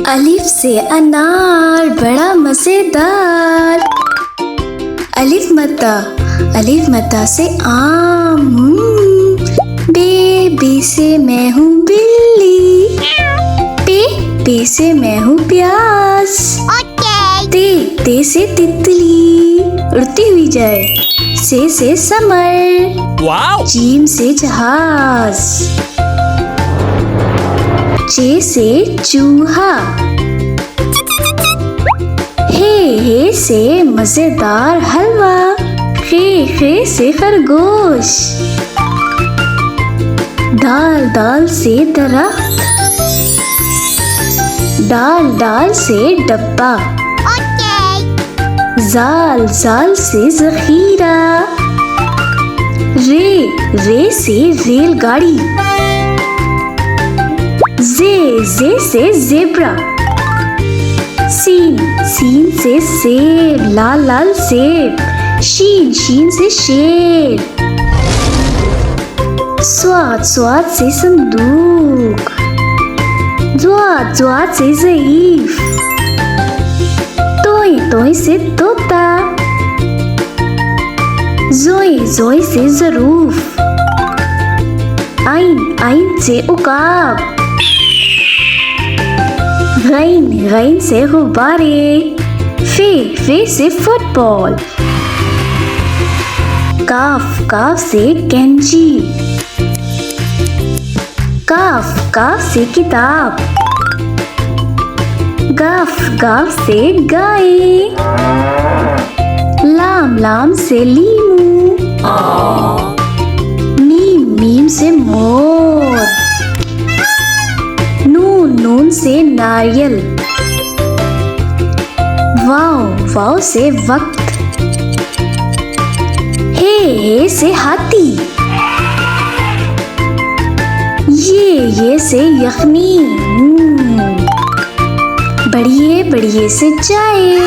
अलिफ से अनार बड़ा मजेदार। अलिफ मद्दा से आम। बे से मैं हूँ बिल्ली। पे से मैं हूँ प्यास। ते से तितली उड़ती हुई जाए। से समर। वाव! जीम से जहाज। चे से चूहा। हे से मजेदार हलवा। खे से खरगोश। दाल से दरख्त। डाल से डब्बा। जाल से जखीरा। रे से रेलगाड़ी। जे से जेब्रा। सीन से सेब, लाल सेब। शीन से शेर। स्वाद से संदूक। ज़्वाद से ज़ईफ। तोई से तोता। जोई से ज़रूफ। आइन से उकाब। गैन से गुब्बारे। फे से फुटबॉल। काफ से कैंची। काफ से किताब। गाफ से गाय। लाम से लीमू। मीम से मोर। नून से नारियल। वाव से वक्त। हे से हाथी। ये से यखनी। बढ़िए से चाय।